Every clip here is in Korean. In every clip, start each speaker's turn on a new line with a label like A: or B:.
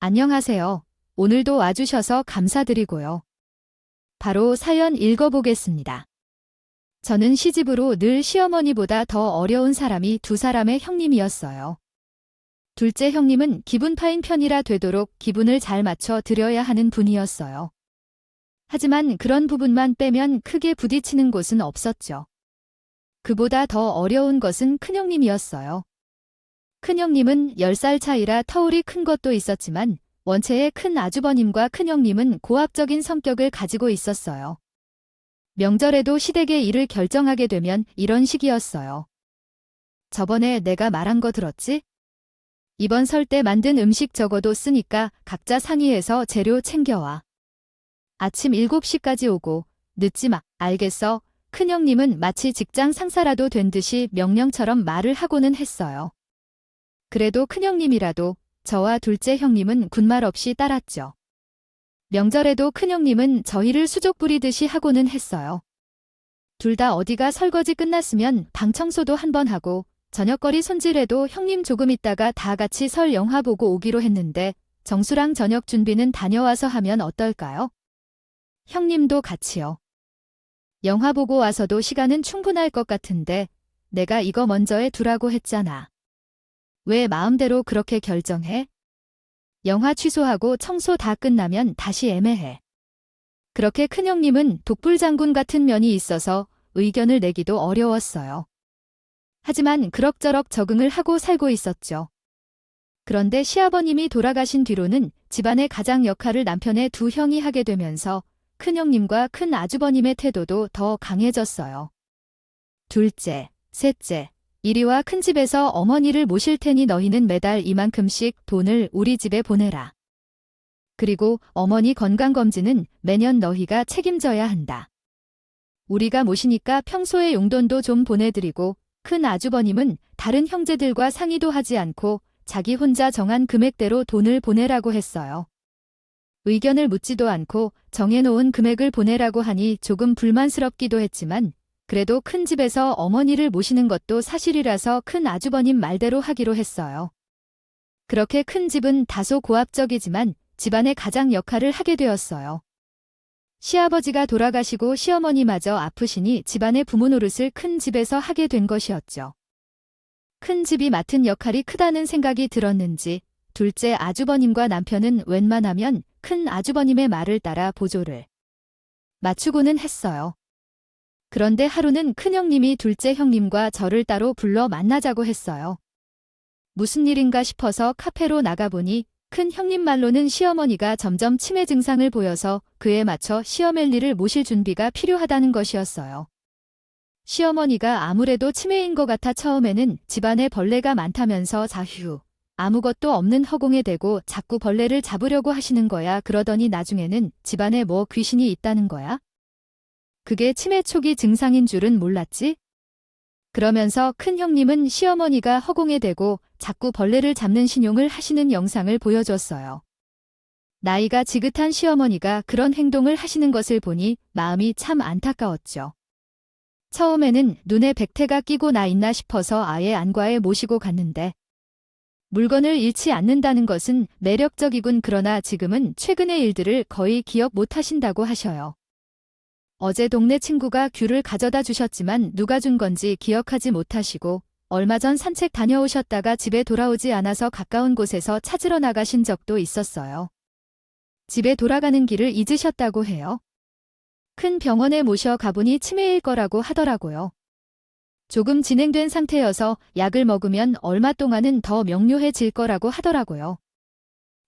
A: 안녕하세요. 오늘도 와주셔서 감사드리고요. 바로 사연 읽어보겠습니다. 저는 시집으로 늘 시어머니보다 더 어려운 사람이 두 사람의 형님이었어요. 둘째 형님은 기분 파인 편이라 되도록 기분을 잘 맞춰 드려야 하는 분이었어요. 하지만 그런 부분만 빼면 크게 부딪히는 곳은 없었죠. 그보다 더 어려운 것은 큰형님이었어요. 큰형님은 10살 차이라 터울이 큰 것도 있었지만 원체의 큰 아주버님과 큰형님은 고압적인 성격을 가지고 있었어요. 명절에도 시댁의 일을 결정하게 되면 이런 식이었어요. 저번에 내가 말한 거 들었지? 이번 설 때 만든 음식 적어도 쓰니까 각자 상의해서 재료 챙겨와. 아침 7시까지 오고 늦지 마. 알겠어? 큰형님은 마치 직장 상사라도 된 듯이 명령처럼 말을 하고는 했어요. 그래도 큰형님이라도 저와 둘째 형님은 군말 없이 따랐죠. 명절에도 큰형님은 저희를 수족 부리듯이 하고는 했어요. 둘 다 어디가 설거지 끝났으면 방 청소도 한번 하고 저녁거리 손질해도 형님 조금 있다가 다 같이 설 영화 보고 오기로 했는데 정수랑 저녁 준비는 다녀와서 하면 어떨까요? 형님도 같이요. 영화 보고 와서도 시간은 충분할 것 같은데 내가 이거 먼저 해 두라고 했잖아. 왜 마음대로 그렇게 결정해? 영화 취소하고 청소 다 끝나면 다시 애매해. 그렇게 큰형님은 독불장군 같은 면이 있어서 의견을 내기도 어려웠어요. 하지만 그럭저럭 적응을 하고 살고 있었죠. 그런데 시아버님이 돌아가신 뒤로는 집안의 가장 역할을 남편의 두 형이 하게 되면서 큰형님과 큰 아주버님의 태도도 더 강해졌어요. 둘째, 셋째, 이리 와 큰 집에서 어머니를 모실 테니 너희는 매달 이만큼씩 돈을 우리 집에 보내라. 그리고 어머니 건강검진은 매년 너희가 책임져야 한다. 우리가 모시니까 평소에 용돈도 좀 보내드리고 큰 아주버님은 다른 형제들과 상의도 하지 않고 자기 혼자 정한 금액대로 돈을 보내라고 했어요. 의견을 묻지도 않고 정해놓은 금액을 보내라고 하니 조금 불만스럽기도 했지만 그래도 큰 집에서 어머니를 모시는 것도 사실이라서 큰 아주버님 말대로 하기로 했어요. 그렇게 큰 집은 다소 고압적이지만 집안의 가장 역할을 하게 되었어요. 시아버지가 돌아가시고 시어머니마저 아프시니 집안의 부모 노릇을 큰 집에서 하게 된 것이었죠. 큰 집이 맡은 역할이 크다는 생각이 들었는지 둘째 아주버님과 남편은 웬만하면 큰 아주버님의 말을 따라 보조를 맞추고는 했어요. 그런데 하루는 큰형님이 둘째 형님과 저를 따로 불러 만나자고 했어요. 무슨 일인가 싶어서 카페로 나가보니 큰 형님 말로는 시어머니가 점점 치매 증상을 보여서 그에 맞춰 시어멜리를 모실 준비가 필요하다는 것이었어요. 시어머니가 아무래도 치매인 것 같아 처음에는 집안에 벌레가 많다면서 자휴, 아무것도 없는 허공에 대고 자꾸 벌레를 잡으려고 하시는 거야. 그러더니 나중에는 집안에 뭐 귀신이 있다는 거야? 그게 치매 초기 증상인 줄은 몰랐지? 그러면서 큰 형님은 시어머니가 허공에 대고 자꾸 벌레를 잡는 신용을 하시는 영상을 보여줬어요. 나이가 지긋한 시어머니가 그런 행동을 하시는 것을 보니 마음이 참 안타까웠죠. 처음에는 눈에 백태가 끼고 나 있나 싶어서 아예 안과에 모시고 갔는데 물건을 잃지 않는다는 것은 매력적이군. 그러나 지금은 최근의 일들을 거의 기억 못 하신다고 하셔요. 어제 동네 친구가 귤을 가져다 주셨지만 누가 준 건지 기억하지 못하시고 얼마 전 산책 다녀오셨다가 집에 돌아오지 않아서 가까운 곳에서 찾으러 나가신 적도 있었어요. 집에 돌아가는 길을 잊으셨다고 해요. 큰 병원에 모셔 가보니 치매일 거라고 하더라고요. 조금 진행된 상태여서 약을 먹으면 얼마 동안은 더 명료해질 거라고 하더라고요.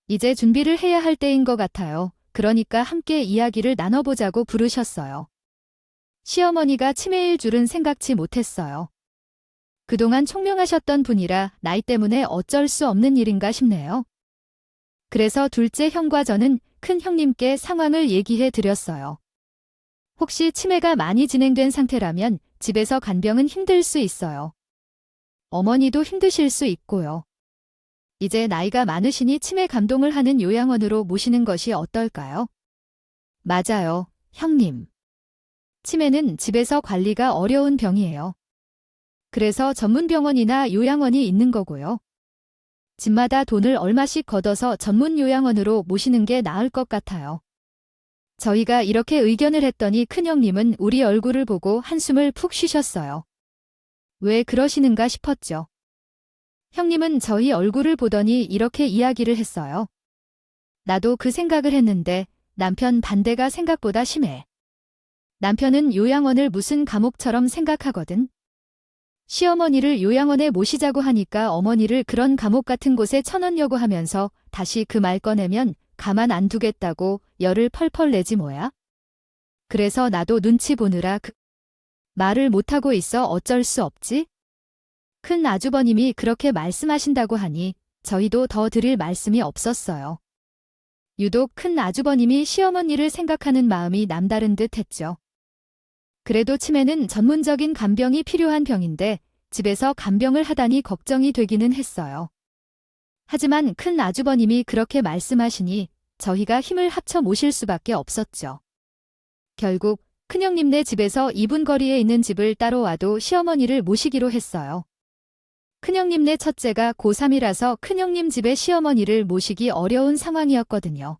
A: 이제 준비를 해야 할 때인 것 같아요. 그러니까 함께 이야기를 나눠보자고 부르셨어요. 시어머니가 치매일 줄은 생각지 못했어요. 그동안 총명하셨던 분이라 나이 때문에 어쩔 수 없는 일인가 싶네요. 그래서 둘째 형과 저는 큰 형님께 상황을 얘기해 드렸어요. 혹시 치매가 많이 진행된 상태라면 집에서 간병은 힘들 수 있어요. 어머니도 힘드실 수 있고요. 이제 나이가 많으시니 치매 감동을 하는 요양원으로 모시는 것이 어떨까요? 맞아요, 형님. 치매는 집에서 관리가 어려운 병이에요. 그래서 전문병원이나 요양원이 있는 거고요. 집마다 돈을 얼마씩 걷어서 전문 요양원으로 모시는 게 나을 것 같아요. 저희가 이렇게 의견을 했더니 큰형님은 우리 얼굴을 보고 한숨을 푹 쉬셨어요. 왜 그러시는가 싶었죠. 형님은 저희 얼굴을 보더니 이렇게 이야기를 했어요. 나도 그 생각을 했는데 남편 반대가 생각보다 심해. 남편은 요양원을 무슨 감옥처럼 생각하거든. 시어머니를 요양원에 모시자고 하니까 어머니를 그런 감옥 같은 곳에 쳐넣으려고 하면서 다시 그 말 꺼내면 가만 안 두겠다고 열을 펄펄 내지 뭐야. 그래서 나도 눈치 보느라 말을 못하고 있어 어쩔 수 없지? 큰 아주버님이 그렇게 말씀하신다고 하니 저희도 더 드릴 말씀이 없었어요. 유독 큰 아주버님이 시어머니를 생각하는 마음이 남다른 듯 했죠. 그래도 치매는 전문적인 간병이 필요한 병인데 집에서 간병을 하다니 걱정이 되기는 했어요. 하지만 큰 아주버님이 그렇게 말씀하시니 저희가 힘을 합쳐 모실 수밖에 없었죠. 결국 큰형님네 집에서 2분 거리에 있는 집을 따로 와도 시어머니를 모시기로 했어요. 큰형님네 첫째가 고3이라서 큰형님 집에 시어머니를 모시기 어려운 상황이었거든요.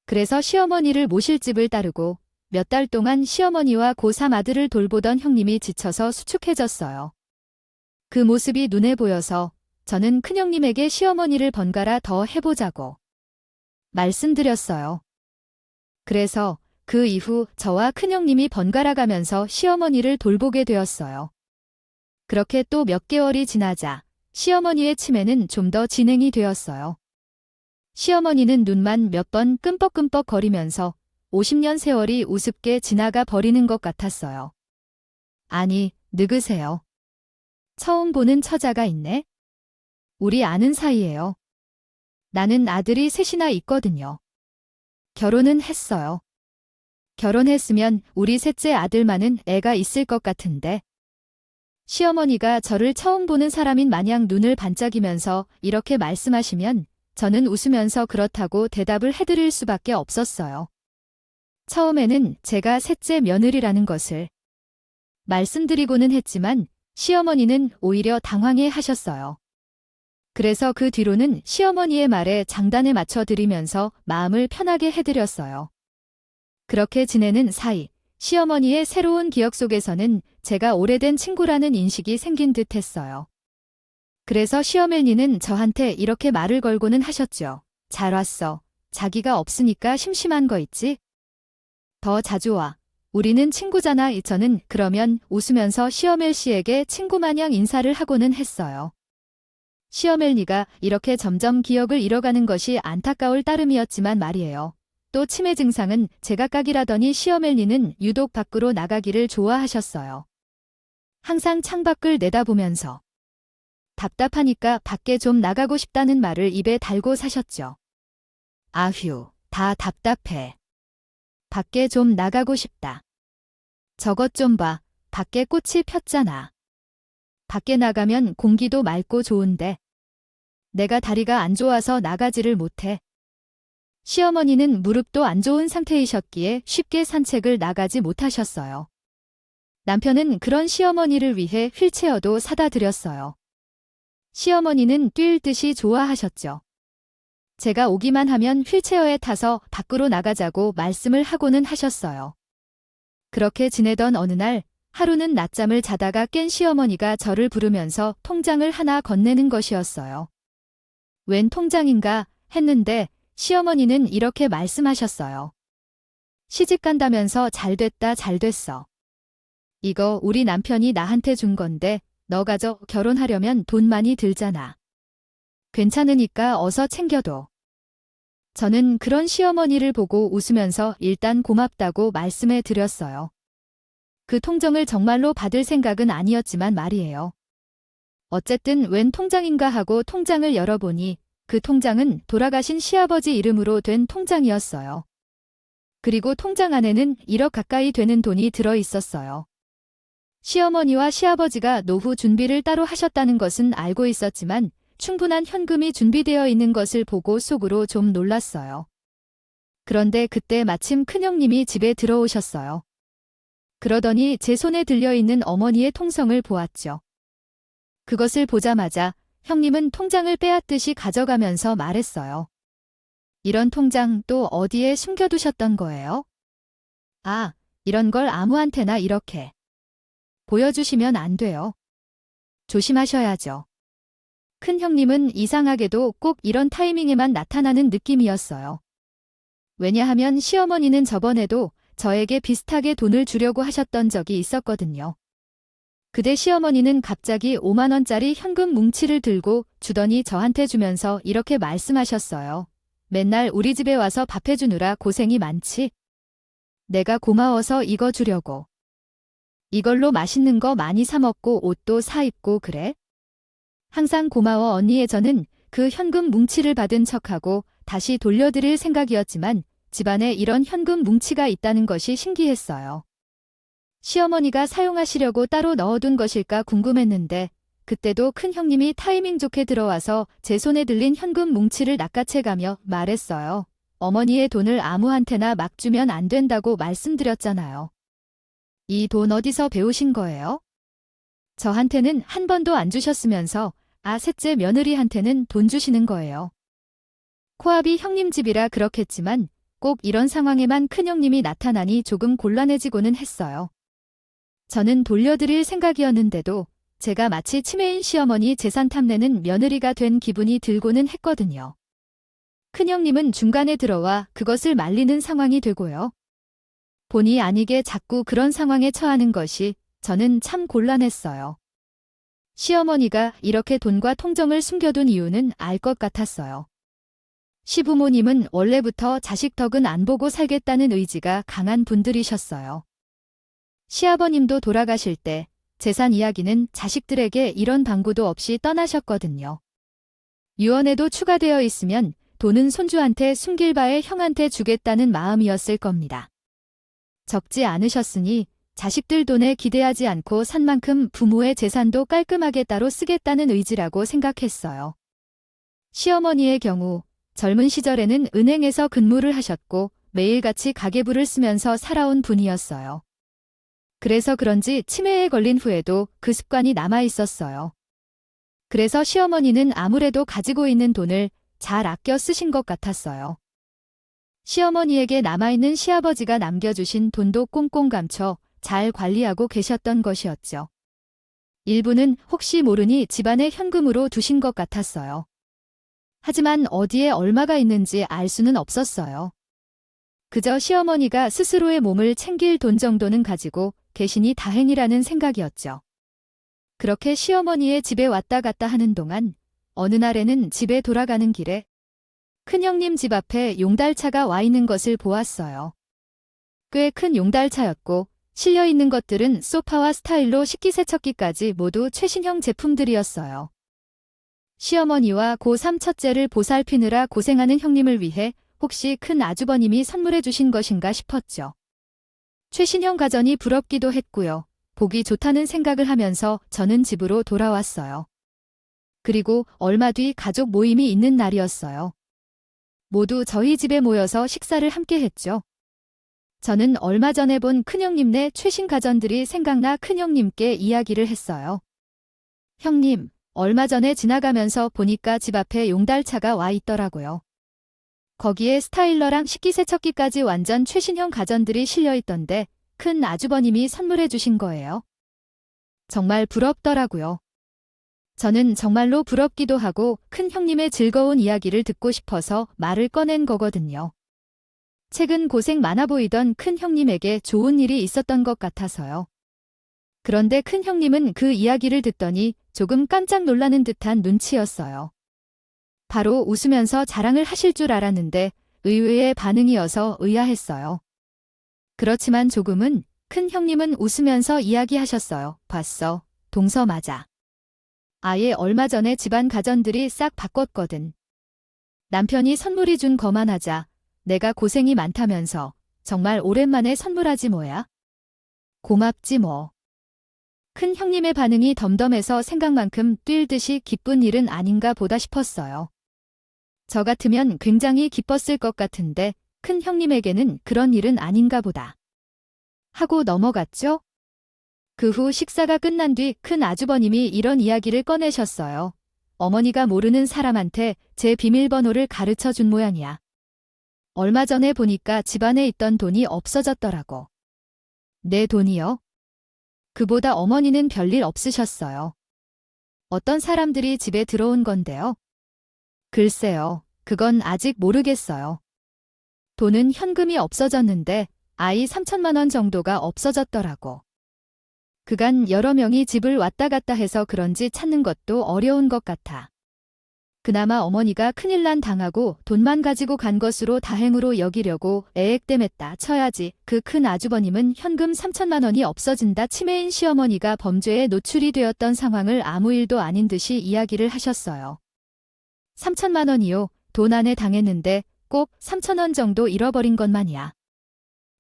A: 그래서 시어머니를 모실 집을 따르고 몇 달 동안 시어머니와 고3 아들을 돌보던 형님이 지쳐서 수축해졌어요. 그 모습이 눈에 보여서 저는 큰형님에게 시어머니를 번갈아 더 해보자고 말씀드렸어요. 그래서 그 이후 저와 큰형님이 번갈아 가면서 시어머니를 돌보게 되었어요. 그렇게 또 몇 개월이 지나자 시어머니의 치매는 좀 더 진행이 되었어요. 시어머니는 눈만 몇 번 끔뻑끔뻑 거리면서 50년 세월이 우습게 지나가 버리는 것 같았어요. 아니, 늙으세요. 처음 보는 처자가 있네? 우리 아는 사이예요. 나는 아들이 셋이나 있거든요. 결혼은 했어요. 결혼했으면 우리 셋째 아들만은 애가 있을 것 같은데. 시어머니가 저를 처음 보는 사람인 마냥 눈을 반짝이면서 이렇게 말씀하시면 저는 웃으면서 그렇다고 대답을 해드릴 수밖에 없었어요. 처음에는 제가 셋째 며느리라는 것을 말씀드리고는 했지만 시어머니는 오히려 당황해 하셨어요. 그래서 그 뒤로는 시어머니의 말에 장단에 맞춰 드리면서 마음을 편하게 해드렸어요. 그렇게 지내는 사이 시어머니의 새로운 기억 속에서는 제가 오래된 친구라는 인식이 생긴 듯 했어요. 그래서 시어머니는 저한테 이렇게 말을 걸고는 하셨죠. 잘 왔어. 자기가 없으니까 심심한 거 있지? 더 자주 와. 우리는 친구잖아. 저는 그러면 웃으면서 시어멜 씨에게 친구 마냥 인사를 하고는 했어요. 시어멜니가 이렇게 점점 기억을 잃어가는 것이 안타까울 따름이었지만 말이에요. 또 치매 증상은 제각각이라더니 시어멜니는 유독 밖으로 나가기를 좋아하셨어요. 항상 창밖을 내다보면서 답답하니까 밖에 좀 나가고 싶다는 말을 입에 달고 사셨죠. 아휴, 다 답답해. 밖에 좀 나가고 싶다. 저것 좀 봐. 밖에 꽃이 폈잖아. 밖에 나가면 공기도 맑고 좋은데. 내가 다리가 안 좋아서 나가지를 못해. 시어머니는 무릎도 안 좋은 상태이셨기에 쉽게 산책을 나가지 못하셨어요. 남편은 그런 시어머니를 위해 휠체어도 사다 드렸어요. 시어머니는 뛸 듯이 좋아하셨죠. 제가 오기만 하면 휠체어에 타서 밖으로 나가자고 말씀을 하고는 하셨어요. 그렇게 지내던 어느 날 하루는 낮잠을 자다가 깬 시어머니가 저를 부르면서 통장을 하나 건네는 것이었어요. 웬 통장인가 했는데 시어머니는 이렇게 말씀하셨어요. 시집 간다면서 잘 됐다 잘 됐어. 이거 우리 남편이 나한테 준 건데 너 가져 결혼하려면 돈 많이 들잖아. 괜찮으니까 어서 챙겨둬. 저는 그런 시어머니를 보고 웃으면서 일단 고맙다고 말씀해 드렸어요. 그 통장을 정말로 받을 생각은 아니었지만 말이에요. 어쨌든 웬 통장인가 하고 통장을 열어보니 그 통장은 돌아가신 시아버지 이름으로 된 통장이었어요. 그리고 통장 안에는 1억 가까이 되는 돈이 들어 있었어요. 시어머니와 시아버지가 노후 준비를 따로 하셨다는 것은 알고 있었지만 충분한 현금이 준비되어 있는 것을 보고 속으로 좀 놀랐어요. 그런데 그때 마침 큰형님이 집에 들어오셨어요. 그러더니 제 손에 들려있는 어머니의 통성을 보았죠. 그것을 보자마자 형님은 통장을 빼앗듯이 가져가면서 말했어요. 이런 통장 또 어디에 숨겨두셨던 거예요? 아, 이런 걸 아무한테나 이렇게 보여주시면 안 돼요. 조심하셔야죠. 큰 형님은 이상하게도 꼭 이런 타이밍에만 나타나는 느낌이었어요. 왜냐하면 시어머니는 저번에도 저에게 비슷하게 돈을 주려고 하셨던 적이 있었거든요. 그때 시어머니는 갑자기 5만 원짜리 현금 뭉치를 들고 주더니 저한테 주면서 이렇게 말씀하셨어요. 맨날 우리 집에 와서 밥 해주느라 고생이 많지? 내가 고마워서 이거 주려고. 이걸로 맛있는 거 많이 사 먹고 옷도 사 입고 그래? 항상 고마워 언니의 저는 그 현금 뭉치를 받은 척하고 다시 돌려드릴 생각이었지만 집안에 이런 현금 뭉치가 있다는 것이 신기했어요. 시어머니가 사용하시려고 따로 넣어둔 것일까 궁금했는데 그때도 큰 형님이 타이밍 좋게 들어와서 제 손에 들린 현금 뭉치를 낚아채가며 말했어요. 어머니의 돈을 아무한테나 막 주면 안 된다고 말씀드렸잖아요. 이 돈 어디서 배우신 거예요? 저한테는 한 번도 안 주셨으면서 셋째 며느리한테는 돈 주시는 거예요. 코앞이 형님 집이라 그렇겠지만 꼭 이런 상황에만 큰형님이 나타나니 조금 곤란해지고는 했어요. 저는 돌려드릴 생각이었는데도 제가 마치 치매인 시어머니 재산 탐내는 며느리가 된 기분이 들고는 했거든요. 큰형님은 중간에 들어와 그것을 말리는 상황이 되고요. 본의 아니게 자꾸 그런 상황에 처하는 것이 저는 참 곤란했어요. 시어머니가 이렇게 돈과 통정을 숨겨둔 이유는 알 것 같았어요. 시부모님은 원래부터 자식 덕은 안 보고 살겠다는 의지가 강한 분들이셨어요. 시아버님도 돌아가실 때 재산 이야기는 자식들에게 이런 방구도 없이 떠나셨거든요. 유언에도 추가되어 있으면 돈은 손주한테 숨길 바에 형한테 주겠다는 마음이었을 겁니다. 적지 않으셨으니 자식들 돈에 기대하지 않고 산 만큼 부모의 재산도 깔끔하게 따로 쓰겠다는 의지라고 생각했어요. 시어머니의 경우 젊은 시절에는 은행에서 근무를 하셨고 매일같이 가계부를 쓰면서 살아온 분이었어요. 그래서 그런지 치매에 걸린 후에도 그 습관이 남아 있었어요. 그래서 시어머니는 아무래도 가지고 있는 돈을 잘 아껴 쓰신 것 같았어요. 시어머니에게 남아있는 시아버지가 남겨주신 돈도 꽁꽁 감춰 잘 관리하고 계셨던 것이었죠. 일부는 혹시 모르니 집안에 현금으로 두신 것 같았어요. 하지만 어디에 얼마가 있는지 알 수는 없었어요. 그저 시어머니가 스스로의 몸을 챙길 돈 정도는 가지고 계시니 다행이라는 생각이었죠. 그렇게 시어머니의 집에 왔다 갔다 하는 동안 어느 날에는 집에 돌아가는 길에 큰형님 집 앞에 용달차가 와 있는 것을 보았어요. 꽤 큰 용달차였고 실려 있는 것들은 소파와 스타일로 식기세척기까지 모두 최신형 제품들이었어요. 시어머니와 고3 첫째를 보살피느라 고생하는 형님을 위해 혹시 큰 아주버님이 선물해 주신 것인가 싶었죠. 최신형 가전이 부럽기도 했고요. 보기 좋다는 생각을 하면서 저는 집으로 돌아왔어요. 그리고 얼마 뒤 가족 모임이 있는 날이었어요. 모두 저희 집에 모여서 식사를 함께 했죠. 저는 얼마 전에 본 큰형님네 최신 가전들이 생각나 큰형님께 이야기를 했어요. 형님, 얼마 전에 지나가면서 보니까 집 앞에 용달차가 와 있더라고요. 거기에 스타일러랑 식기세척기까지 완전 최신형 가전들이 실려 있던데 큰 아주버님이 선물해 주신 거예요. 정말 부럽더라고요. 저는 정말로 부럽기도 하고 큰 형님의 즐거운 이야기를 듣고 싶어서 말을 꺼낸 거거든요. 최근 고생 많아 보이던 큰 형님에게 좋은 일이 있었던 것 같아서요. 그런데 큰 형님은 그 이야기를 듣더니 조금 깜짝 놀라는 듯한 눈치였어요. 바로 웃으면서 자랑을 하실 줄 알았는데 의외의 반응이어서 의아했어요. 그렇지만 조금은 큰 형님은 웃으면서 이야기하셨어요. 봤어. 동서 맞아. 아예 얼마 전에 집안 가전들이 싹 바꿨거든. 남편이 선물이 준 거만 하자. 내가 고생이 많다면서 정말 오랜만에 선물하지 뭐야. 고맙지 뭐. 큰 형님의 반응이 덤덤해서 생각만큼 뛸 듯이 기쁜 일은 아닌가 보다 싶었어요. 저 같으면 굉장히 기뻤을 것 같은데 큰 형님에게는 그런 일은 아닌가 보다. 하고 넘어갔죠? 그 후 식사가 끝난 뒤 큰 아주버님이 이런 이야기를 꺼내셨어요. 어머니가 모르는 사람한테 제 비밀번호를 가르쳐 준 모양이야. 얼마 전에 보니까 집안에 있던 돈이 없어졌더라고. 내 돈이요? 그보다 어머니는 별일 없으셨어요. 어떤 사람들이 집에 들어온 건데요? 글쎄요, 그건 아직 모르겠어요. 돈은 현금이 없어졌는데 아이 3천만 원 정도가 없어졌더라고. 그간 여러 명이 집을 왔다 갔다 해서 그런지 찾는 것도 어려운 것 같아. 그나마 어머니가 큰일난 당하고 돈만 가지고 간 것으로 다행으로 여기려고 애액땜했다 쳐야지. 그 큰 아주버님은 현금 3천만 원이 없어진다 치매인 시어머니가 범죄에 노출이 되었던 상황을 아무 일도 아닌 듯이 이야기를 하셨어요. 3천만 원이요. 돈 안에 당했는데 꼭 3천 원 정도 잃어버린 것만이야.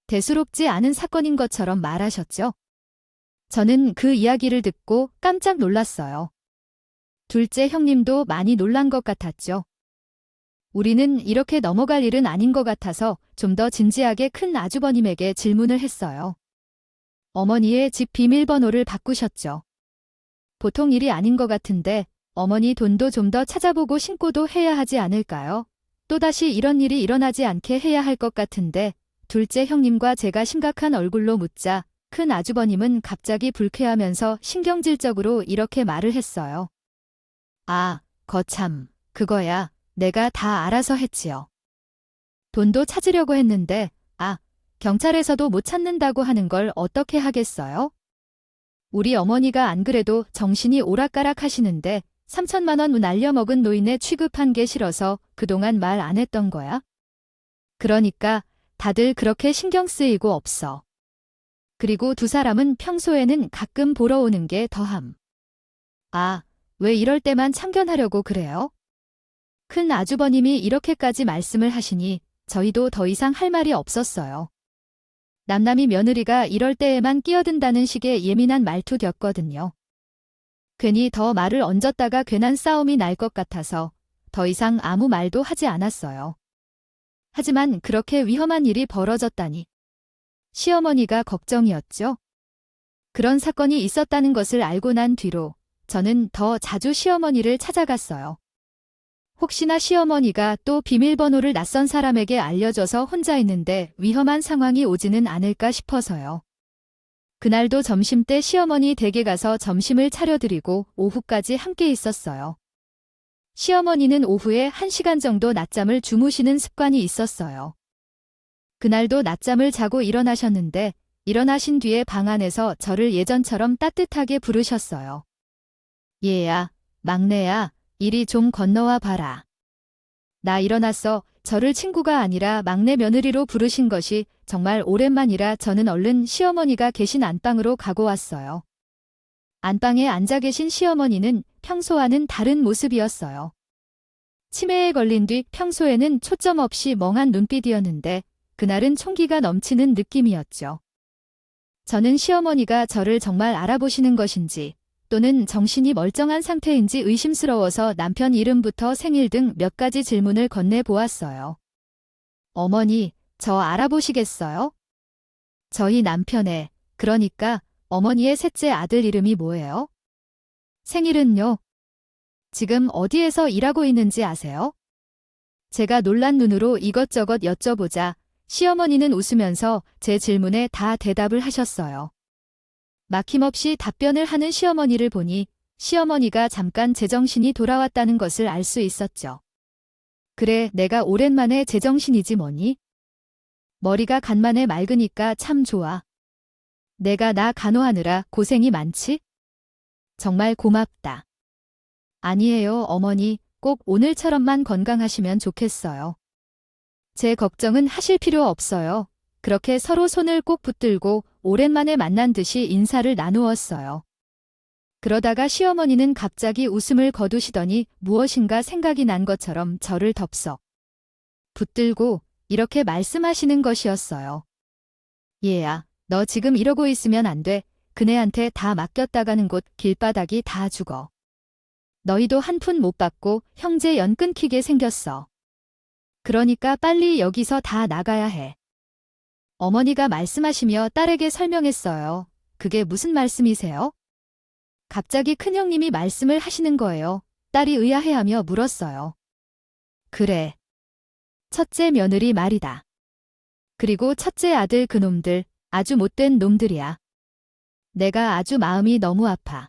A: 대수롭지 않은 사건인 것처럼 말하셨죠. 저는 그 이야기를 듣고 깜짝 놀랐어요. 둘째 형님도 많이 놀란 것 같았죠. 우리는 이렇게 넘어갈 일은 아닌 것 같아서 좀 더 진지하게 큰 아주버님에게 질문을 했어요. 어머니의 집 비밀번호를 바꾸셨죠. 보통 일이 아닌 것 같은데 어머니 돈도 좀 더 찾아보고 신고도 해야 하지 않을까요? 또다시 이런 일이 일어나지 않게 해야 할 것 같은데 둘째 형님과 제가 심각한 얼굴로 묻자 큰 아주버님은 갑자기 불쾌하면서 신경질적으로 이렇게 말을 했어요. 아, 거참, 그거야. 내가 다 알아서 했지요. 돈도 찾으려고 했는데, 경찰에서도 못 찾는다고 하는 걸 어떻게 하겠어요? 우리 어머니가 안 그래도 정신이 오락가락 하시는데 3천만 원 날려먹은 노인에 취급한 게 싫어서 그동안 말 안 했던 거야? 그러니까 다들 그렇게 신경 쓰이고 없어. 그리고 두 사람은 평소에는 가끔 보러 오는 게 더함. 왜 이럴 때만 참견하려고 그래요? 큰 아주버님이 이렇게까지 말씀을 하시니 저희도 더 이상 할 말이 없었어요. 남남이 며느리가 이럴 때에만 끼어든다는 식의 예민한 말투였거든요. 괜히 더 말을 얹었다가 괜한 싸움이 날 것 같아서 더 이상 아무 말도 하지 않았어요. 하지만 그렇게 위험한 일이 벌어졌다니. 시어머니가 걱정이었죠. 그런 사건이 있었다는 것을 알고 난 뒤로 저는 더 자주 시어머니를 찾아갔어요. 혹시나 시어머니가 또 비밀번호를 낯선 사람에게 알려줘서 혼자 있는데 위험한 상황이 오지는 않을까 싶어서요. 그날도 점심때 시어머니 댁에 가서 점심을 차려드리고 오후까지 함께 있었어요. 시어머니는 오후에 1시간 정도 낮잠을 주무시는 습관이 있었어요. 그날도 낮잠을 자고 일어나셨는데 일어나신 뒤에 방 안에서 저를 예전처럼 따뜻하게 부르셨어요. 얘야, 막내야, 이리 좀 건너와 봐라. 나 일어났어. 저를 친구가 아니라 막내 며느리로 부르신 것이 정말 오랜만이라 저는 얼른 시어머니가 계신 안방으로 가고 왔어요. 안방에 앉아 계신 시어머니는 평소와는 다른 모습이었어요. 치매에 걸린 뒤 평소에는 초점 없이 멍한 눈빛이었는데 그날은 총기가 넘치는 느낌이었죠. 저는 시어머니가 저를 정말 알아보시는 것인지 또는 정신이 멀쩡한 상태인지 의심스러워서 남편 이름부터 생일 등 몇 가지 질문을 건네보았어요. 어머니, 저 알아보시겠어요? 저희 남편의, 그러니까 어머니의 셋째 아들 이름이 뭐예요? 생일은요? 지금 어디에서 일하고 있는지 아세요? 제가 놀란 눈으로 이것저것 여쭤보자 시어머니는 웃으면서 제 질문에 다 대답을 하셨어요. 막힘없이 답변을 하는 시어머니를 보니 시어머니가 잠깐 제정신이 돌아왔다는 것을 알 수 있었죠. 그래, 내가 오랜만에 제정신이지 뭐니? 머리가 간만에 맑으니까 참 좋아. 내가 나 간호하느라 고생이 많지? 정말 고맙다. 아니에요, 어머니. 꼭 오늘처럼만 건강하시면 좋겠어요. 제 걱정은 하실 필요 없어요. 그렇게 서로 손을 꼭 붙들고 오랜만에 만난 듯이 인사를 나누었어요. 그러다가 시어머니는 갑자기 웃음을 거두시더니 무엇인가 생각이 난 것처럼 저를 덥석 붙들고 이렇게 말씀하시는 것이었어요. 얘야, 너 지금 이러고 있으면 안 돼. 그네한테 다 맡겼다가는 곧 길바닥이 다 죽어. 너희도 한 푼 못 받고 형제 연 끊기게 생겼어. 그러니까 빨리 여기서 다 나가야 해. 어머니가 말씀하시며 딸에게 설명했어요. 그게 무슨 말씀이세요? 갑자기 큰형님이 말씀을 하시는 거예요. 딸이 의아해하며 물었어요. 그래. 첫째 며느리 말이다. 그리고 첫째 아들 그놈들, 아주 못된 놈들이야. 내가 아주 마음이 너무 아파.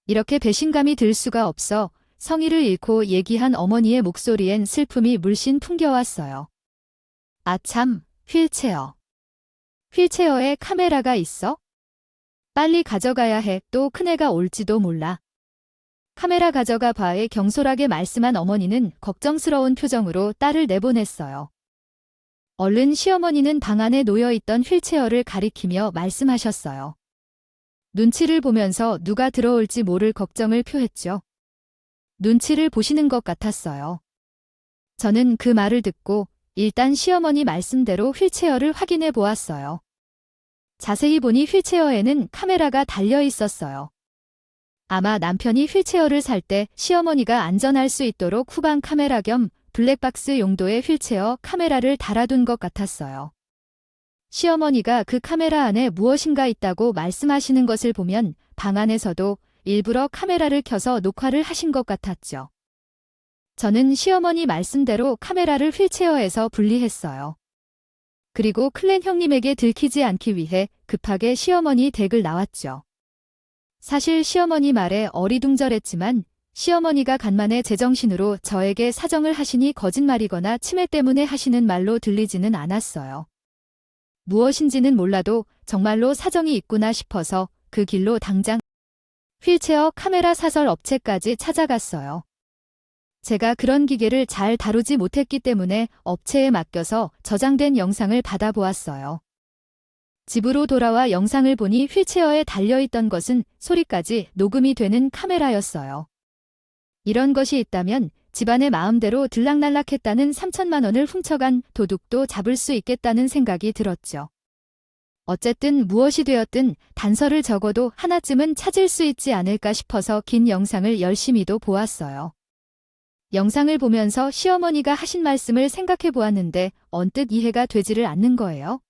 A: 이렇게 배신감이 들 수가 없어 성의를 잃고 얘기한 어머니의 목소리엔 슬픔이 물씬 풍겨왔어요. 아 참, 휠체어. 휠체어에 카메라가 있어? 빨리 가져가야 해. 또 큰애가 올지도 몰라. 카메라 가져가 봐에 경솔하게 말씀한 어머니는 걱정스러운 표정으로 딸을 내보냈어요. 얼른 시어머니는 방 안에 놓여있던 휠체어를 가리키며 말씀하셨어요. 눈치를 보면서 누가 들어올지 모를 걱정을 표했죠. 눈치를 보시는 것 같았어요. 저는 그 말을 듣고 일단 시어머니 말씀대로 휠체어를 확인해 보았어요. 자세히 보니 휠체어에는 카메라가 달려 있었어요. 아마 남편이 휠체어를 살 때 시어머니가 안전할 수 있도록 후방 카메라 겸 블랙박스 용도의 휠체어 카메라를 달아둔 것 같았어요. 시어머니가 그 카메라 안에 무엇인가 있다고 말씀하시는 것을 보면 방 안에서도 일부러 카메라를 켜서 녹화를 하신 것 같았죠. 저는 시어머니 말씀대로 카메라를 휠체어에서 분리했어요. 그리고 클랜 형님에게 들키지 않기 위해 급하게 시어머니 댁을 나왔죠. 사실 시어머니 말에 어리둥절했지만 시어머니가 간만에 제정신으로 저에게 사정을 하시니 거짓말이거나 치매 때문에 하시는 말로 들리지는 않았어요. 무엇인지는 몰라도 정말로 사정이 있구나 싶어서 그 길로 당장 휠체어 카메라 사설 업체까지 찾아갔어요. 제가 그런 기계를 잘 다루지 못했기 때문에 업체에 맡겨서 저장된 영상을 받아보았어요. 집으로 돌아와 영상을 보니 휠체어에 달려있던 것은 소리까지 녹음이 되는 카메라였어요. 이런 것이 있다면 집안의 마음대로 들락날락했다는 3천만 원을 훔쳐간 도둑도 잡을 수 있겠다는 생각이 들었죠. 어쨌든 무엇이 되었든 단서를 적어도 하나쯤은 찾을 수 있지 않을까 싶어서 긴 영상을 열심히도 보았어요. 영상을 보면서 시어머니가 하신 말씀을 생각해 보았는데 언뜻 이해가 되지를 않는 거예요.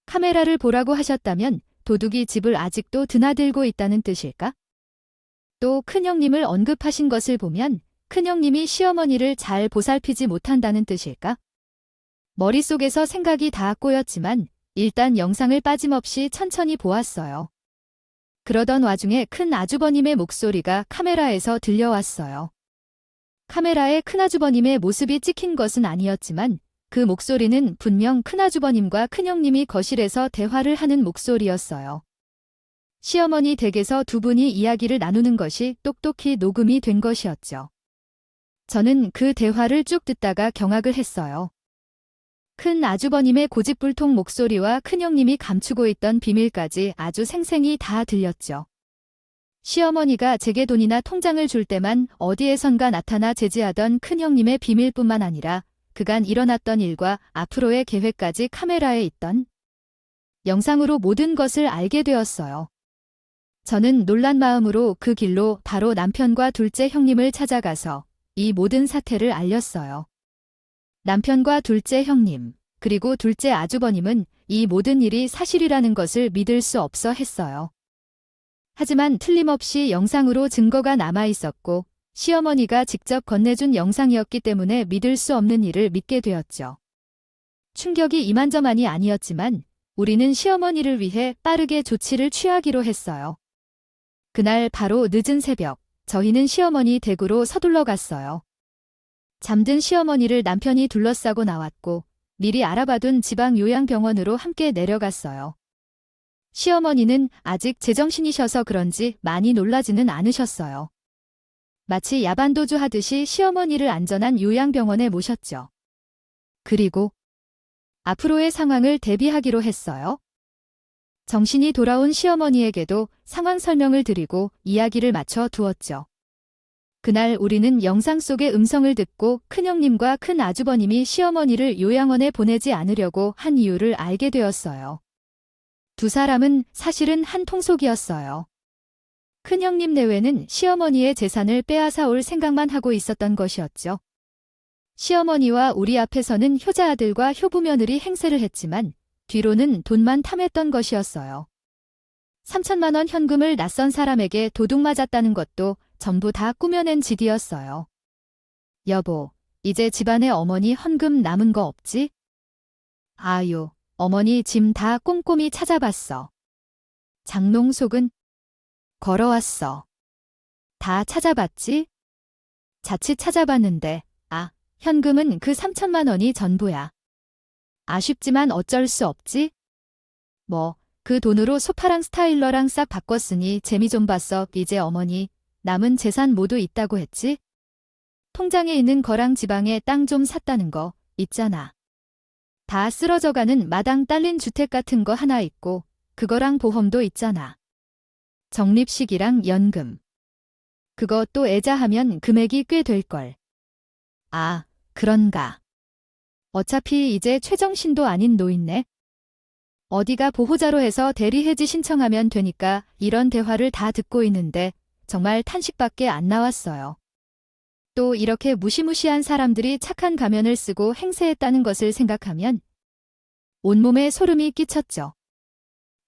A: 카메라를 보라고 하셨다면 도둑이 집을 아직도 드나들고 있다는 뜻일까? 또 큰형님을 언급하신 것을 보면 큰형님이 시어머니를 잘 보살피지 못한다는 뜻일까? 머릿속에서 생각이 다 꼬였지만 일단 영상을 빠짐없이 천천히 보았어요. 그러던 와중에 큰 아주버님의 목소리가 카메라에서 들려왔어요. 카메라에 큰아주버님의 모습이 찍힌 것은 아니었지만 그 목소리는 분명 큰아주버님과 큰형님이 거실에서 대화를 하는 목소리였어요. 시어머니 댁에서 두 분이 이야기를 나누는 것이 똑똑히 녹음이 된 것이었죠. 저는 그 대화를 쭉 듣다가 경악을 했어요. 큰 아주버님의 고집불통 목소리와 큰형님이 감추고 있던 비밀까지 아주 생생히 다 들렸죠. 시어머니가 제게 돈이나 통장을 줄 때만 어디에선가 나타나 제지하던 큰형님의 비밀뿐만 아니라 그간 일어났던 일과 앞으로의 계획까지 카메라에 있던 영상으로 모든 것을 알게 되었어요. 저는 놀란 마음으로 그 길로 바로 남편과 둘째 형님을 찾아가서 이 모든 사태를 알렸어요. 남편과 둘째 형님, 그리고 둘째 아주버님은 이 모든 일이 사실이라는 것을 믿을 수 없어 했어요. 하지만 틀림없이 영상으로 증거가 남아 있었고 시어머니가 직접 건네준 영상이었기 때문에 믿을 수 없는 일을 믿게 되었죠. 충격이 이만저만이 아니었지만 우리는 시어머니를 위해 빠르게 조치를 취하기로 했어요. 그날 바로 늦은 새벽, 저희는 시어머니 댁으로 서둘러 갔어요. 잠든 시어머니를 남편이 둘러싸고 나왔고 미리 알아봐둔 지방 요양병원으로 함께 내려갔어요. 시어머니는 아직 제정신이셔서 그런지 많이 놀라지는 않으셨어요. 마치 야반도주 하듯이 시어머니를 안전한 요양병원에 모셨죠. 그리고 앞으로의 상황을 대비하기로 했어요. 정신이 돌아온 시어머니에게도 상황 설명을 드리고 이야기를 맞춰 두었죠. 그날 우리는 영상 속의 음성을 듣고 큰형님과 큰아주버님이 시어머니를 요양원에 보내지 않으려고 한 이유를 알게 되었어요. 두 사람은 사실은 한 통속이었어요. 큰형님 내외는 시어머니의 재산을 빼앗아 올 생각만 하고 있었던 것이었죠. 시어머니와 우리 앞에서는 효자 아들과 효부 며느리 행세를 했지만 뒤로는 돈만 탐했던 것이었어요. 3천만 원 현금을 낯선 사람에게 도둑 맞았다는 것도 전부 다 꾸며낸 짓이었어요. 여보, 이제 집안에 어머니 헌금 남은 거 없지? 아유, 어머니 짐 다 꼼꼼히 찾아봤어. 장롱 속은 걸어왔어. 다 찾아봤지? 자칫 찾아봤는데, 현금은 그 3천만 원이 전부야. 아쉽지만 어쩔 수 없지? 그 돈으로 소파랑 스타일러랑 싹 바꿨으니 재미 좀 봤어. 이제 어머니, 남은 재산 모두 있다고 했지? 통장에 있는 거랑 지방에 땅 좀 샀다는 거 있잖아. 다 쓰러져가는 마당 딸린 주택 같은 거 하나 있고, 그거랑 보험도 있잖아. 적립식이랑 연금. 그거 또 애자하면 금액이 꽤 될걸. 그런가. 어차피 이제 최정신도 아닌 노인네. 어디가 보호자로 해서 대리해지 신청하면 되니까 이런 대화를 다 듣고 있는데 정말 탄식밖에 안 나왔어요. 또 이렇게 무시무시한 사람들이 착한 가면을 쓰고 행세했다는 것을 생각하면 온몸에 소름이 끼쳤죠.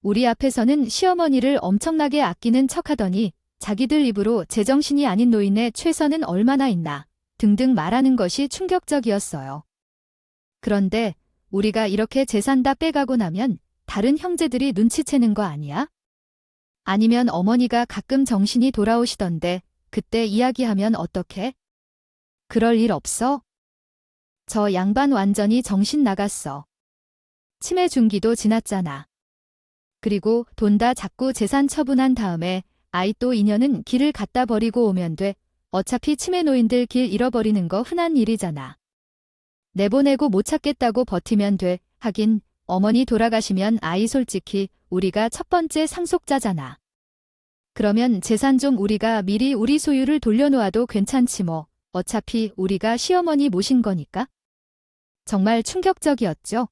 A: 우리 앞에서는 시어머니를 엄청나게 아끼는 척하더니 자기들 입으로 제정신이 아닌 노인의 최선은 얼마나 있나 등등 말하는 것이 충격적이었어요. 그런데 우리가 이렇게 재산 다 빼가고 나면 다른 형제들이 눈치채는 거 아니야? 아니면 어머니가 가끔 정신이 돌아오시던데 그때 이야기하면 어떡해? 그럴 일 없어? 저 양반 완전히 정신 나갔어. 치매 중기도 지났잖아. 그리고 돈 다 자꾸 재산 처분한 다음에 아이 또 인연은 길을 갖다 버리고 오면 돼. 어차피 치매 노인들 길 잃어버리는 거 흔한 일이잖아. 내보내고 못 찾겠다고 버티면 돼. 하긴 어머니 돌아가시면 아이 솔직히 우리가 첫 번째 상속자잖아. 그러면 재산 좀 우리가 미리 우리 소유를 돌려놓아도 괜찮지 뭐. 어차피 우리가 시어머니 모신 거니까. 정말 충격적이었죠.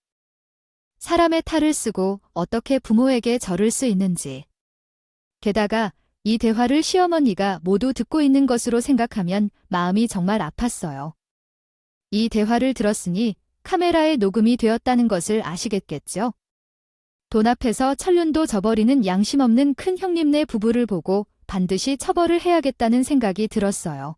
A: 사람의 탈을 쓰고 어떻게 부모에게 절을 수 있는지. 게다가 이 대화를 시어머니가 모두 듣고 있는 것으로 생각하면 마음이 정말 아팠어요. 이 대화를 들었으니 카메라에 녹음이 되었다는 것을 아시겠겠죠? 돈 앞에서 천륜도 저버리는 양심 없는 큰 형님네 부부를 보고 반드시 처벌을 해야겠다는 생각이 들었어요.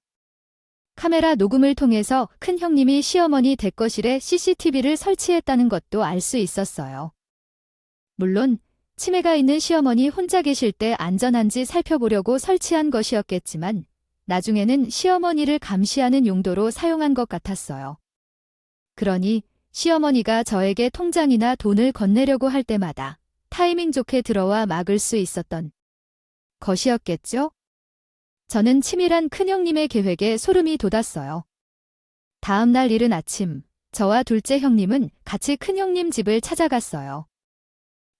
A: 카메라 녹음을 통해서 큰 형님이 시어머니 대거실에 CCTV를 설치했다는 것도 알 수 있었어요. 물론 치매가 있는 시어머니 혼자 계실 때 안전한지 살펴보려고 설치한 것이었겠지만 나중에는 시어머니를 감시하는 용도로 사용한 것 같았어요. 그러니 시어머니가 저에게 통장이나 돈을 건네려고 할 때마다 타이밍 좋게 들어와 막을 수 있었던 것이었겠죠? 저는 치밀한 큰형님의 계획에 소름이 돋았어요. 다음 날 이른 아침, 저와 둘째 형님은 같이 큰형님 집을 찾아갔어요.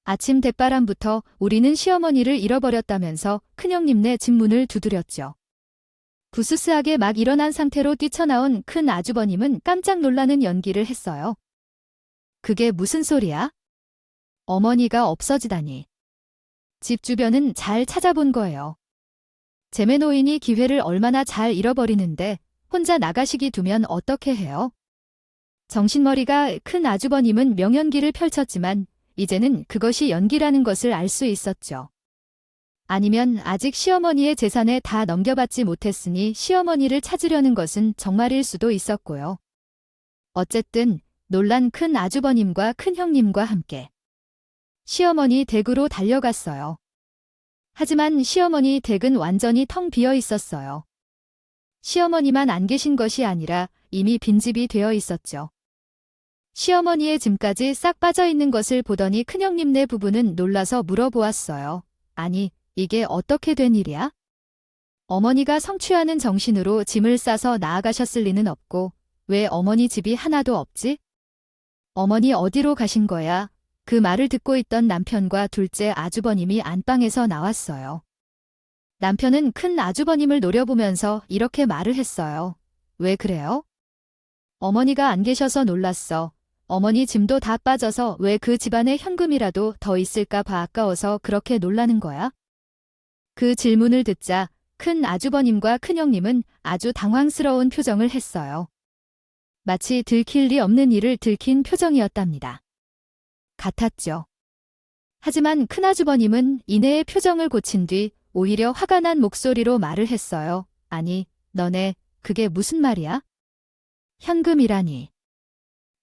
A: 아침 대바람부터 우리는 시어머니를 잃어버렸다면서 큰형님네 집 문을 두드렸죠. 부스스하게 막 일어난 상태로 뛰쳐나온 큰 아주버님은 깜짝 놀라는 연기를 했어요. 그게 무슨 소리야? 어머니가 없어지다니. 집 주변은 잘 찾아본 거예요. 재매노인이 기회를 얼마나 잘 잃어버리는데 혼자 나가시기 두면 어떻게 해요? 정신머리가 큰 아주버님은 명연기를 펼쳤지만 이제는 그것이 연기라는 것을 알 수 있었죠. 아니면 아직 시어머니의 재산에 다 넘겨받지 못했으니 시어머니를 찾으려는 것은 정말일 수도 있었고요. 어쨌든 놀란 큰 아주버님과 큰 형님과 함께 시어머니 댁으로 달려갔어요. 하지만 시어머니 댁은 완전히 텅 비어 있었어요. 시어머니만 안 계신 것이 아니라 이미 빈집이 되어 있었죠. 시어머니의 짐까지 싹 빠져 있는 것을 보더니 큰형님네 부부는 놀라서 물어보았어요. 아니, 이게 어떻게 된 일이야? 어머니가 성취하는 정신으로 짐을 싸서 나아가셨을 리는 없고 왜 어머니 집이 하나도 없지? 어머니 어디로 가신 거야? 그 말을 듣고 있던 남편과 둘째 아주버님이 안방에서 나왔어요. 남편은 큰 아주버님을 노려보면서 이렇게 말을 했어요. 왜 그래요? 어머니가 안 계셔서 놀랐어. 어머니 짐도 다 빠져서 왜 그 집안에 현금이라도 더 있을까 봐 아까워서 그렇게 놀라는 거야? 그 질문을 듣자 큰 아주버님과 큰형님은 아주 당황스러운 표정을 했어요. 마치 들킬 리 없는 일을 들킨 표정이었답니다. 같았죠. 하지만 큰아주버님은 이내의 표정을 고친 뒤 오히려 화가 난 목소리로 말을 했어요. 아니, 너네, 그게 무슨 말이야? 현금이라니.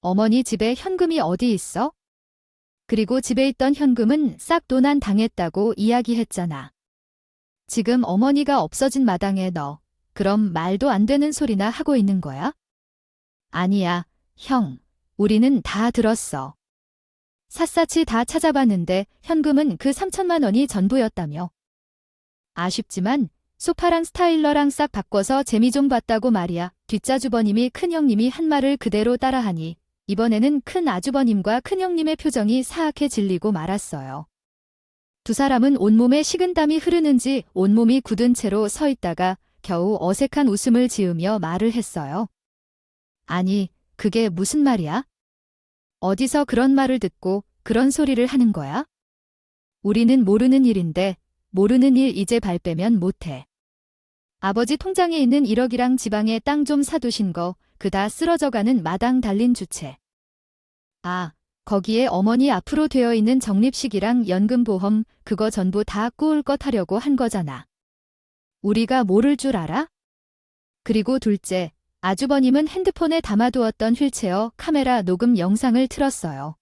A: 어머니 집에 현금이 어디 있어? 그리고 집에 있던 현금은 싹 도난 당했다고 이야기했잖아. 지금 어머니가 없어진 마당에 너, 그럼 말도 안 되는 소리나 하고 있는 거야? 아니야, 형. 우리는 다 들었어. 샅샅이 다 찾아봤는데 현금은 그 3천만 원이 전부였다며. 아쉽지만 소파랑 스타일러랑 싹 바꿔서 재미 좀 봤다고 말이야. 뒷자주버님이 큰형님이 한 말을 그대로 따라하니 이번에는 큰 아주버님과 큰형님의 표정이 사악해 질리고 말았어요. 두 사람은 온몸에 식은땀이 흐르는지 온몸이 굳은 채로 서 있다가 겨우 어색한 웃음을 지으며 말을 했어요. 아니, 그게 무슨 말이야? 어디서 그런 말을 듣고 그런 소리를 하는 거야? 우리는 모르는 일인데 모르는 일 이제 발 빼면 못해. 아버지 통장에 있는 1억이랑 지방에 땅 좀 사두신 거 그다 쓰러져가는 마당 달린 주체. 아, 거기에 어머니 앞으로 되어 있는 적립식이랑 연금보험 그거 전부 다 꾸을 것 하려고 한 거잖아. 우리가 모를 줄 알아? 그리고 둘째, 아주버님은 핸드폰에 담아두었던 휠체어 카메라 녹음 영상을 틀었어요.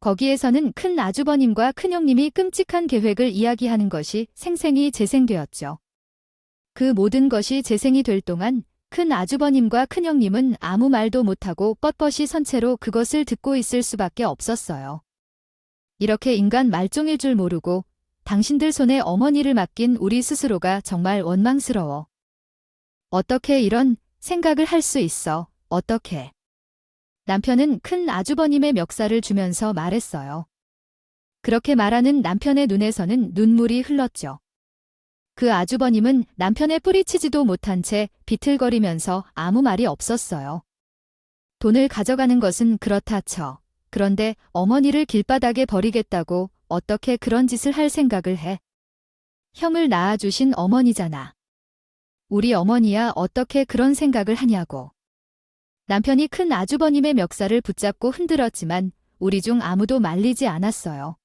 A: 거기에서는 큰 아주버님과 큰형님이 끔찍한 계획을 이야기하는 것이 생생히 재생되었죠. 그 모든 것이 재생이 될 동안 큰 아주버님과 큰형님은 아무 말도 못하고 뻣뻣이 선 채로 그것을 듣고 있을 수밖에 없었어요. 이렇게 인간 말종일 줄 모르고 당신들 손에 어머니를 맡긴 우리 스스로가 정말 원망스러워. 어떻게 이런 생각을 할 수 있어, 어떻게. 남편은 큰 아주버님의 멱살을 주면서 말했어요. 그렇게 말하는 남편의 눈에서는 눈물이 흘렀죠. 그 아주버님은 남편의 뿌리치지도 못한 채 비틀거리면서 아무 말이 없었어요. 돈을 가져가는 것은 그렇다 쳐. 그런데 어머니를 길바닥에 버리겠다고 어떻게 그런 짓을 할 생각을 해? 형을 낳아주신 어머니잖아. 우리 어머니야 어떻게 그런 생각을 하냐고. 남편이 큰 아주버님의 멱살을 붙잡고 흔들었지만 우리 중 아무도 말리지 않았어요.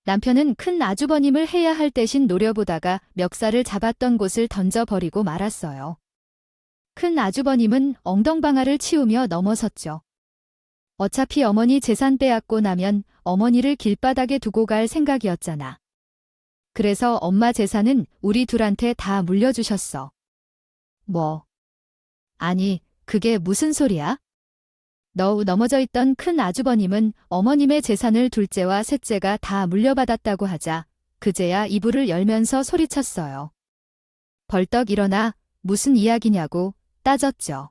A: 남편은 큰 아주버님을 해야 할 대신 노려보다가 멱살을 잡았던 곳을 던져버리고 말았어요. 큰 아주버님은 엉덩방아를 치우며 넘어섰죠. 어차피 어머니 재산 빼앗고 나면 어머니를 길바닥에 두고 갈 생각이었잖아. 그래서 엄마 재산은 우리 둘한테 다 물려주셨어. 뭐? 아니, 그게 무슨 소리야? 넘어져 있던 큰 아주버님은 어머님의 재산을 둘째와 셋째가 다 물려받았다고 하자 그제야 이불을 열면서 소리쳤어요. 벌떡 일어나 무슨 이야기냐고 따졌죠.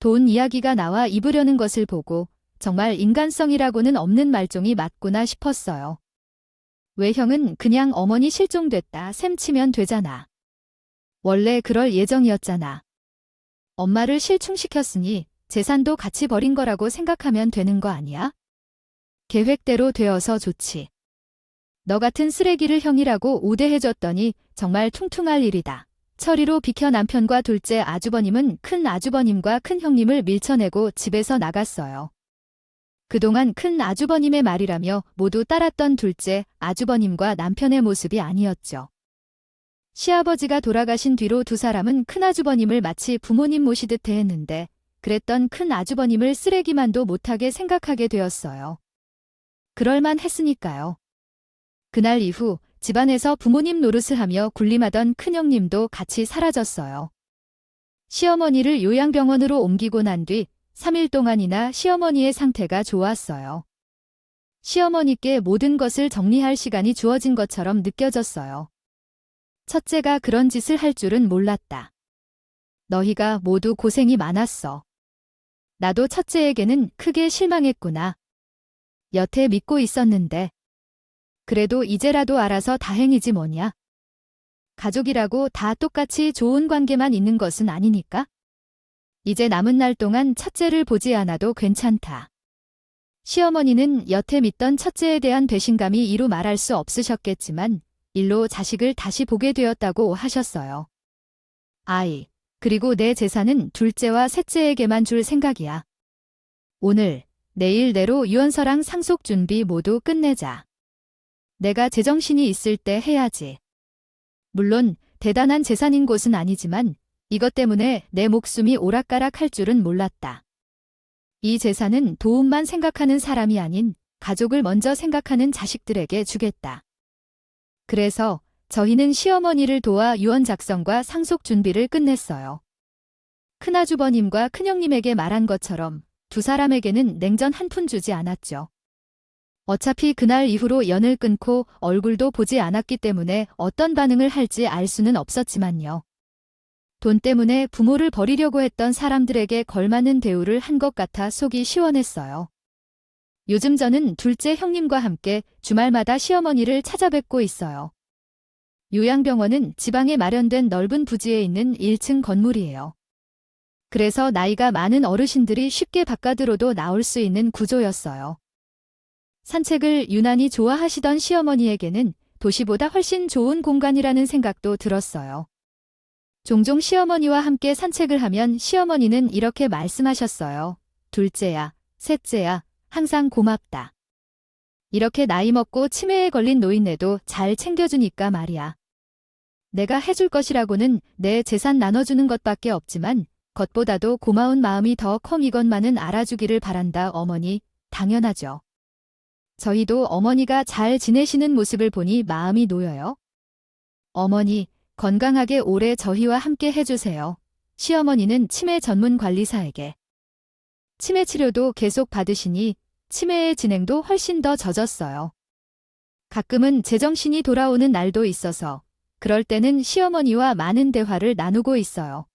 A: 돈 이야기가 나와 입으려는 것을 보고 정말 인간성이라고는 없는 말종이 맞구나 싶었어요. 왜 형은 그냥 어머니 실종됐다 셈치면 되잖아. 원래 그럴 예정이었잖아. 엄마를 실충시켰으니 재산도 같이 버린 거라고 생각하면 되는 거 아니야? 계획대로 되어서 좋지. 너 같은 쓰레기를 형이라고 우대해줬더니 정말 퉁퉁할 일이다. 처리로 비켜 남편과 둘째 아주버님은 큰 아주버님과 큰 형님을 밀쳐내고 집에서 나갔어요. 그동안 큰 아주버님의 말이라며 모두 따랐던 둘째 아주버님과 남편의 모습이 아니었죠. 시아버지가 돌아가신 뒤로 두 사람은 큰 아주버님을 마치 부모님 모시듯 대했는데 그랬던 큰 아주버님을 쓰레기만도 못하게 생각하게 되었어요. 그럴만 했으니까요. 그날 이후 집안에서 부모님 노릇을 하며 군림하던 큰형님도 같이 사라졌어요. 시어머니를 요양병원으로 옮기고 난 뒤 3일 동안이나 시어머니의 상태가 좋았어요. 시어머니께 모든 것을 정리할 시간이 주어진 것처럼 느껴졌어요. 첫째가 그런 짓을 할 줄은 몰랐다. 너희가 모두 고생이 많았어. 나도 첫째에게는 크게 실망했구나. 여태 믿고 있었는데. 그래도 이제라도 알아서 다행이지 뭐냐. 가족이라고 다 똑같이 좋은 관계만 있는 것은 아니니까. 이제 남은 날 동안 첫째를 보지 않아도 괜찮다. 시어머니는 여태 믿던 첫째에 대한 배신감이 이루 말할 수 없으셨겠지만 일로 자식을 다시 보게 되었다고 하셨어요. 아이, 그리고 내 재산은 둘째와 셋째에게만 줄 생각이야. 오늘, 내일 내로 유언서랑 상속 준비 모두 끝내자. 내가 제정신이 있을 때 해야지. 물론 대단한 재산인 곳은 아니지만 이것 때문에 내 목숨이 오락가락할 줄은 몰랐다. 이 재산은 도움만 생각하는 사람이 아닌 가족을 먼저 생각하는 자식들에게 주겠다. 그래서 저희는 시어머니를 도와 유언 작성과 상속 준비를 끝냈어요. 큰아주버님과 큰형님에게 말한 것처럼 두 사람에게는 냉전 한 푼 주지 않았죠. 어차피 그날 이후로 연을 끊고 얼굴도 보지 않았기 때문에 어떤 반응을 할지 알 수는 없었지만요. 돈 때문에 부모를 버리려고 했던 사람들에게 걸맞는 대우를 한 것 같아 속이 시원했어요. 요즘 저는 둘째 형님과 함께 주말마다 시어머니를 찾아뵙고 있어요. 요양병원은 지방에 마련된 넓은 부지에 있는 1층 건물이에요. 그래서 나이가 많은 어르신들이 쉽게 바깥으로도 나올 수 있는 구조였어요. 산책을 유난히 좋아하시던 시어머니에게는 도시보다 훨씬 좋은 공간이라는 생각도 들었어요. 종종 시어머니와 함께 산책을 하면 시어머니는 이렇게 말씀하셨어요. 둘째야, 셋째야, 항상 고맙다. 이렇게 나이 먹고 치매에 걸린 노인네도 잘 챙겨주니까 말이야. 내가 해줄 것이라고는 내 재산 나눠주는 것밖에 없지만 겉보다도 고마운 마음이 더 커 이것만은 알아주기를 바란다 어머니, 당연하죠. 저희도 어머니가 잘 지내시는 모습을 보니 마음이 놓여요. 어머니, 건강하게 오래 저희와 함께 해주세요. 시어머니는 치매 전문 관리사에게. 치매 치료도 계속 받으시니 치매의 진행도 훨씬 더 젖었어요. 가끔은 제정신이 돌아오는 날도 있어서 그럴 때는 시어머니와 많은 대화를 나누고 있어요.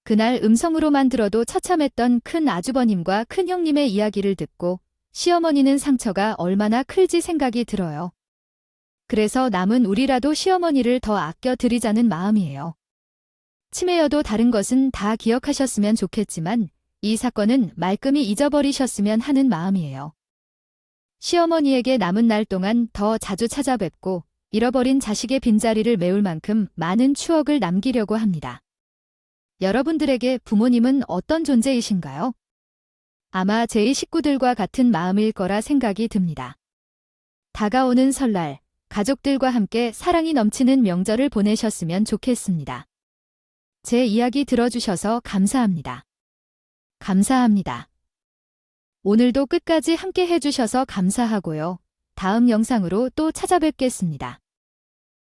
A: 그날 음성으로만 들어도 처참했던 큰 아주버님과 큰 형님의 이야기를 듣고 시어머니는 상처가 얼마나 클지 생각이 들어요. 그래서 남은 우리라도 시어머니를 더 아껴드리자는 마음이에요. 치매여도 다른 것은 다 기억하셨으면 좋겠지만 이 사건은 말끔히 잊어버리셨으면 하는 마음이에요. 시어머니에게 남은 날 동안 더 자주 찾아뵙고 잃어버린 자식의 빈자리를 메울 만큼 많은 추억을 남기려고 합니다. 여러분들에게 부모님은 어떤 존재이신가요? 아마 제 식구들과 같은 마음일 거라 생각이 듭니다. 다가오는 설날, 가족들과 함께 사랑이 넘치는 명절을 보내셨으면 좋겠습니다. 제 이야기 들어주셔서 감사합니다. 감사합니다. 오늘도 끝까지 함께 해주셔서 감사하고요. 다음 영상으로 또 찾아뵙겠습니다.